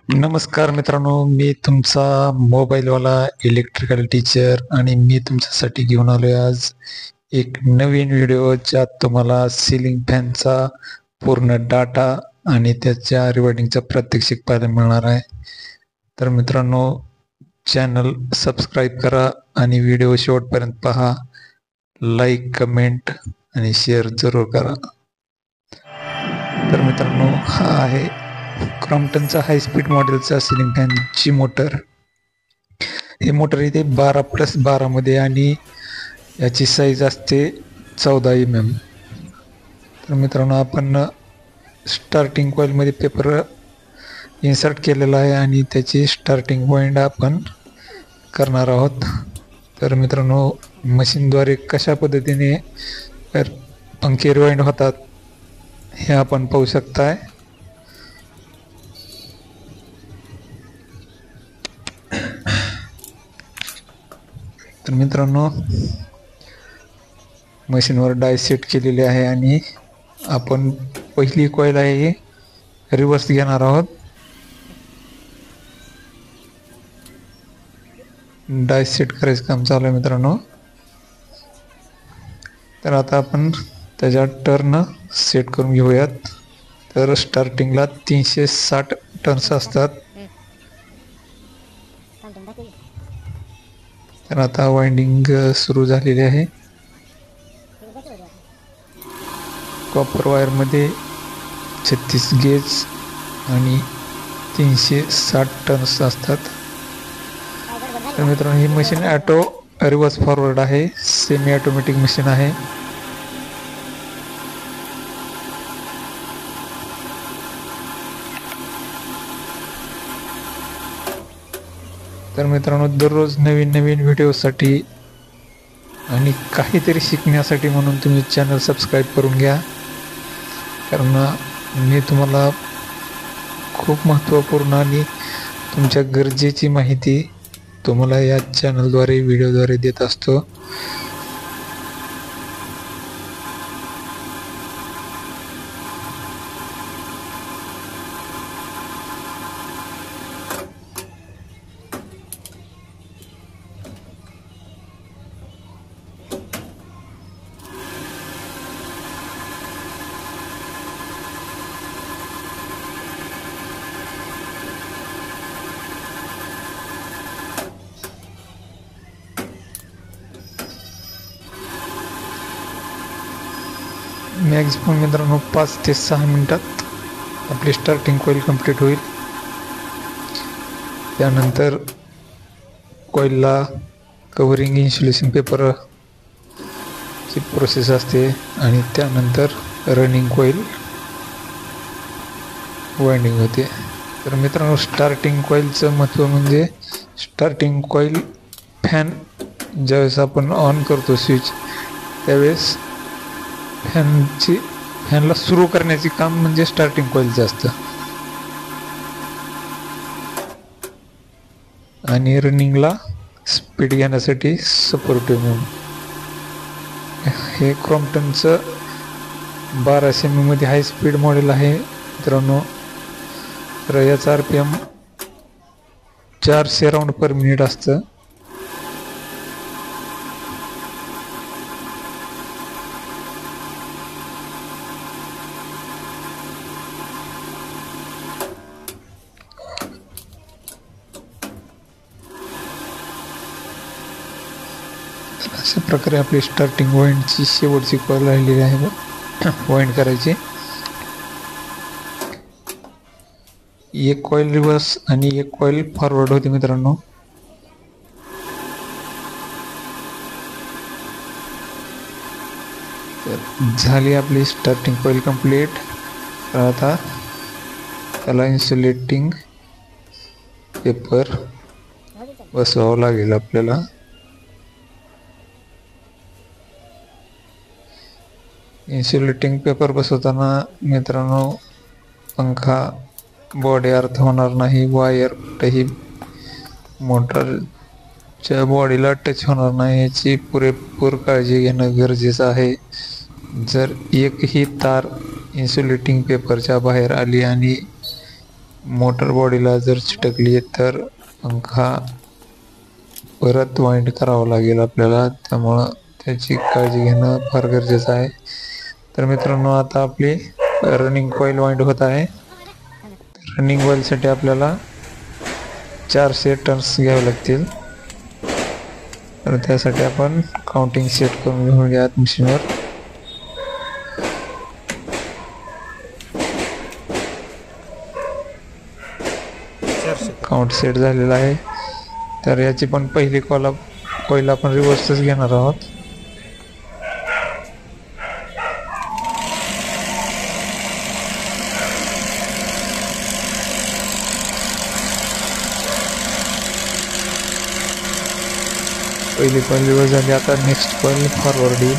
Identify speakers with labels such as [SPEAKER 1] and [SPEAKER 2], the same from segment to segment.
[SPEAKER 1] नमस्कार मित्रांनो, मी तुमचा मोबाईलवाला इलेक्ट्रिकल टीचर आणि मी तुमच्यासाठी घेऊन आलोय आज एक नवीन व्हिडिओ ज्यात तुम्हाला सिलिंग फॅनचा पूर्ण डाटा आणि त्याच्या रिवार्डिंगचा प्रात्यक्षिक पाहायला मिळणार आहे. तर मित्रांनो, चॅनल सबस्क्राईब करा आणि व्हिडिओ शेवटपर्यंत पहा. लाईक, कमेंट आणि शेअर जरूर करा. तर मित्रांनो, हा आहे क्रॉम्प्टनचा हाय स्पीड मॉडेलचा सिलिंग फॅनची मोटर. हे मोटर इथे 12+12 मध्ये आणि याची साईज असते 14 mm. तर मित्रांनो, आपण स्टार्टिंग कॉइलमध्ये पेपर इन्सर्ट केलेला आहे आणि त्याची स्टार्टिंग पॉईंट आपण करणार आहोत. तर मित्रांनो, मशीनद्वारे कशा पद्धतीने पंखे रिवाइंड होतात हे आपण पाहू शकताय. तर मित्रांनो, मशीनवर डाय सेट केलेली आहे आणि आपण पहिली कॉईल आहे ही रिव्हर्स घेणार आहोत. डाय सेट करायचं काम चालू आहे मित्रांनो. तर आता आपण त्याच्या टर्न सेट करून घेऊयात. तर स्टार्टिंगला 360 टर्न्स असतात. तर आता वाइंडिंग सुरू झालेली आहे. कॉपर वायरमध्ये 36 गेज आणि 360 टर्न्स असतात. तर मित्रांनो, ही मशीन ऑटो रिव्हर्स फॉरवर्ड आहे, सेमी ऑटोमॅटिक मशीन आहे. तर मित्रांनो, दररोज नवीन नवीन व्हिडिओसाठी आणि काहीतरी शिकण्यासाठी म्हणून तुम्ही चॅनल सबस्क्राईब करून घ्या. कारण मी तुम्हाला खूप महत्त्वपूर्ण आणि तुमच्या गरजेची माहिती तुम्हाला या चॅनलद्वारे व्हिडिओद्वारे देत असतो. मॅक्झिमम मित्रांनो 5 ते 6 मिनिटात आपली स्टार्टिंग कॉईल कंप्लीट होईल. त्यानंतर कॉईलला कव्हरिंग इन्सुलेशन पेपरची प्रोसेस असते आणि त्यानंतर रनिंग कॉईल वाइंडिंग होते. तर मित्रांनो, स्टार्टिंग कॉईलचं महत्त्व म्हणजे स्टार्टिंग कॉईल फॅन ज्यावेळेस आपण ऑन करतो स्विच, त्यावेळेस फॅनला सुरू करण्याचे काम म्हणजे स्टार्टिंग कॉईलचं असतं. आणि रनिंगला स्पीड घेण्यासाठी सपोर्टिव्ह म्हणून. हे क्रॉम्प्टनचं 1200 mm मध्ये हाय स्पीड मॉडेल आहे मित्रांनो. तर याचं RPM 400 राऊंड पर मिनिट असतं. अशा प्रकारे आपली स्टार्टिंग वाइंडची शेवटची कॉईल राहिलेली आहे वाइंड करायची. एक कॉईल रिव्हर्स आणि एक कॉईल फॉरवर्ड होते मित्रांनो. झाली आपली स्टार्टिंग कॉईल कंप्लीट. तर आता त्याला इन्सुलेटिंग पेपर बसवावं लागेल आपल्याला. इन्सुलेटिंग पेपर बसवताना मित्रांनो, पंखा बॉडी अर्थ होणार नाही, वायर कुठेही मोटरच्या बॉडीला टच होणार नाही याची पुरेपूर काळजी घेणं गरजेचं आहे. जर एकही तार इन्सुलेटिंग पेपरच्या बाहेर आली आणि मोटर बॉडीला जर चिटकली तर पंखा परत वाइंड करावा लागेल आपल्याला, त्यामुळं त्याची काळजी घेणं फार गरजेचं आहे. तर मित्रांनो, आता आपली रनिंग कॉईल वाइंड होत आहे. रनिंग कॉईलसाठी आपल्याला 400 टर्न्स घ्यावे लागतील. तर त्यासाठी आपण काउंटिंग सेट करून घेऊन घ्यात मशीनवर. काउंट सेट झालेला आहे. तर याची पण पहिली कॉईल आपण रिव्हर्सच घेणार आहोत. पहिली कॉईल रिव्हर्स झाली. आता नेक्स्ट कॉईल फॉरवर्ड येईल.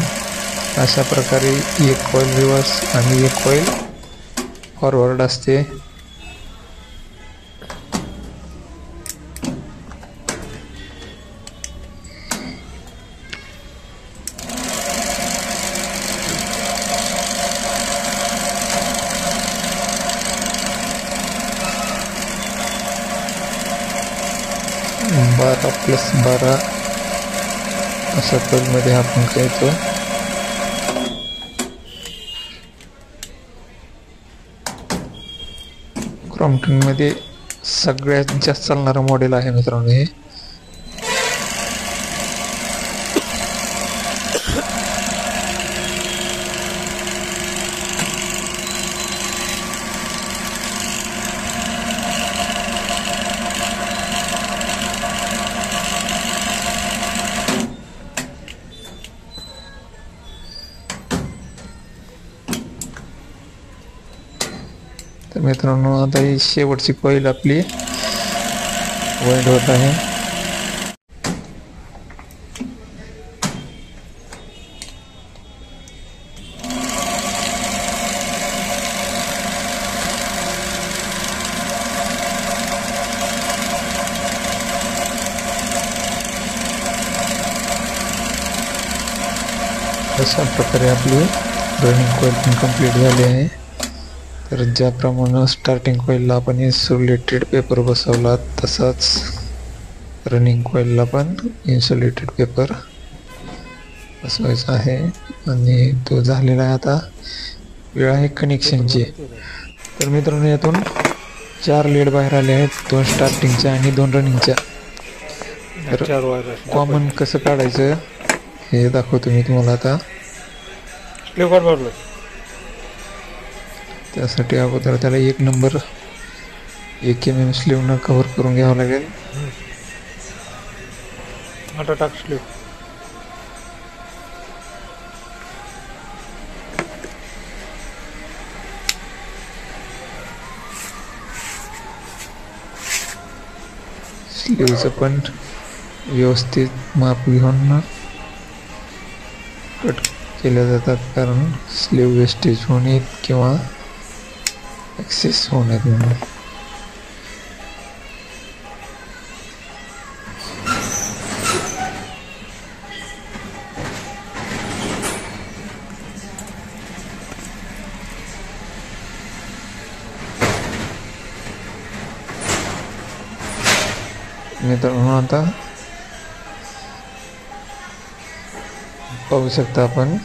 [SPEAKER 1] अशा प्रकारे एक कॉईल रिव्हर्स आणि एक कॉईल फॉरवर्ड असते. बारा प्लस 12 अशा कॉईलमध्ये हा पंखा येतो. क्रॉम्प्टनमध्ये सगळ्यात जास्त चालणारं मॉडेल आहे मित्रांनो हे. तर मित्रांनो, आता ही शेवटची कॉईल आपली वाइंड होत आहे. अशा प्रकारे आपली रनिंग कॉईल पण कंप्लीट झाली आहे. तर ज्याप्रमाणे स्टार्टिंग कॉईलला आपण इन्सुलेटेड पेपर बसवला, तसाच रनिंग कॉईलला पण इन्सुलेटेड पेपर बसवायचा आहे. आणि तो झालेला आहे. आता वेळ आहे कनेक्शनची. तर मित्रांनो, यातून 4 लीड बाहेर आले आहेत, 2 स्टार्टिंगच्या आणि 2 रनिंगच्या. तर कॉमन कसं काढायचं हे दाखवतो मी तुम्हाला आता. त्यासाठी अगोदर त्याला 1 नंबर 1 mm स्लीवनं कव्हर करून घ्यावं लागेल. स्लीवचं पण व्यवस्थित माप घेऊन कट केल्या जातात, कारण स्लीव वेस्टेज होऊ नये किंवा एक्सेस होऊ नये म्हणून. मित्रांनो, आता पाहू शकता आपण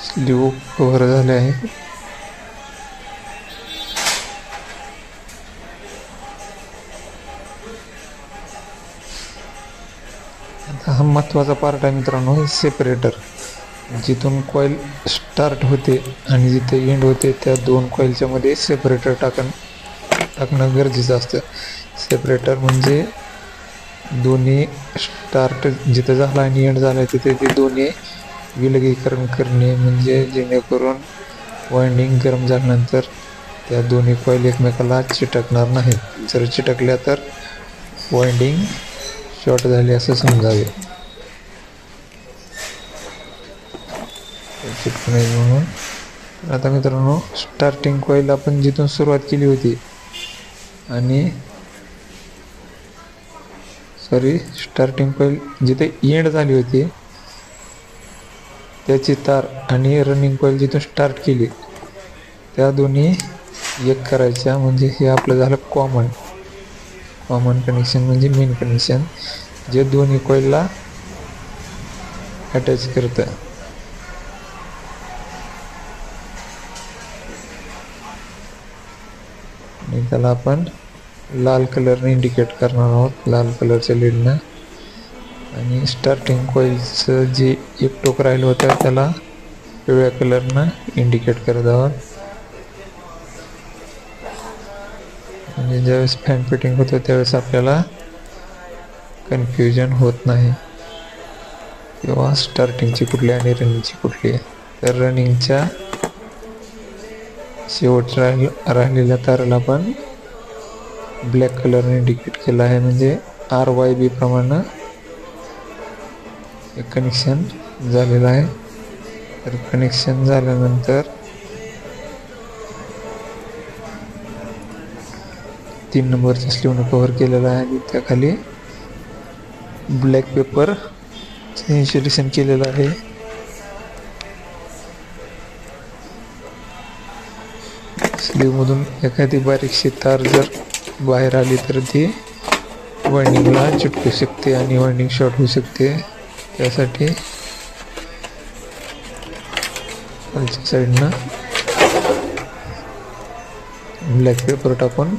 [SPEAKER 1] स्लीव कव्हर झाले आहे. आता हा महत्त्वाचा पार्ट आहे मित्रांनो, सेपरेटर. जिथून कॉईल स्टार्ट होते आणि जिथे एंड होते त्या 2 कॉईलच्या मध्ये सेपरेटर टाकणं गरजेचं असतं. सेपरेटर म्हणजे दोन्ही स्टार्ट जिथं झाला आणि एंड झाला तिथे ते दोन्ही विलगीकरण करणे, म्हणजे जेणेकरून वाइंडिंग गरम झाल्यानंतर त्या दोन्ही कॉईल एकमेकाला चिटकणार नाहीत. जर चिटकल्या तर वाइंडिंग शॉर्ट झाली असं समजावे. म्हणून आता मित्रांनो, स्टार्टिंग कॉईल आपण जिथून सुरुवात केली होती आणि स्टार्टिंग कॉईल जिथे एंड झाली होती त्याची तार आणि रनिंग कॉईल जिथून स्टार्ट केली त्या दोन्ही एक करायच्या, म्हणजे हे आपलं झालं कॉमन कनेक्शन म्हणजे मेन कनेक्शन, जे दोन्ही कॉइलला अटॅच करतं. आणि त्याला आपण लाल कलरने इंडिकेट करणार आहोत, लाल कलरच्या लीडनं. आणि स्टार्टिंग कॉइलचं जे एक टोक राहिलं होतं त्याला पिवळ्या कलरनं इंडिकेट करत आहोत. म्हणजे ज्यावेळेस फॅन फिटिंग होतं त्यावेळेस आपल्याला कन्फ्युजन होत नाही किंवा स्टार्टिंगची कुठली आणि रनिंगची कुठली आहे. तर रनिंगच्या शेवट राहिलेल्या ताराला पण ब्लॅक कलरने इंडिकेट केलं आहे, म्हणजे RYB प्रमाणे कनेक्शन झालेलं आहे. तर कनेक्शन झाल्यानंतर 3 नंबरच्या स्लीवने कव्हर केलेलं आहे आणि त्याखाली ब्लॅक पेपर इन्सुलेशन केलेलं आहे. स्लीवमधून एखादी बारीकशी तार जर बाहेर आली तर ती वायंडिंगला चिटकू शकते आणि वायंडिंग शॉर्ट होऊ शकते. त्यासाठी खालच्या साईडनं ब्लॅक पेपर टाकून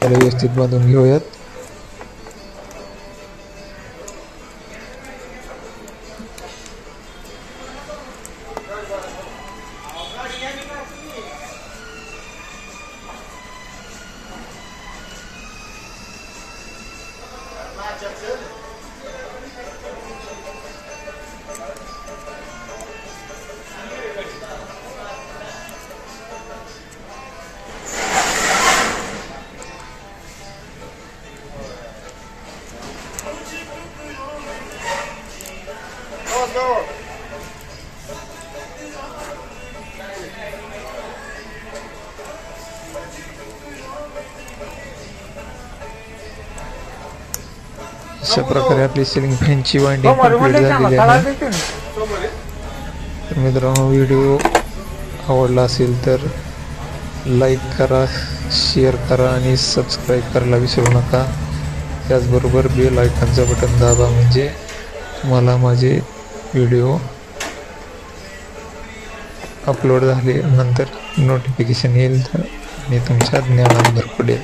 [SPEAKER 1] त्याला व्यवस्थित बांधून घेऊयात. अशा प्रकारे आपली सिलिंग फॅनची वाइंडिंग कंप्लीट झालेली आहे. तर मित्रांनो, व्हिडिओ आवडला असेल तर लाईक करा, शेअर करा आणि सबस्क्राईब करायला विसरू नका. त्याचबरोबर बेल आयकॉनचं बटन दाबा, म्हणजे तुम्हाला माझे व्हिडिओ अपलोड झाल्यानंतर नोटिफिकेशन येईल आणि तुमच्या ज्ञानात भर पडेल.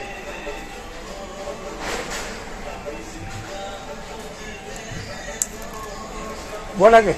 [SPEAKER 2] बोला की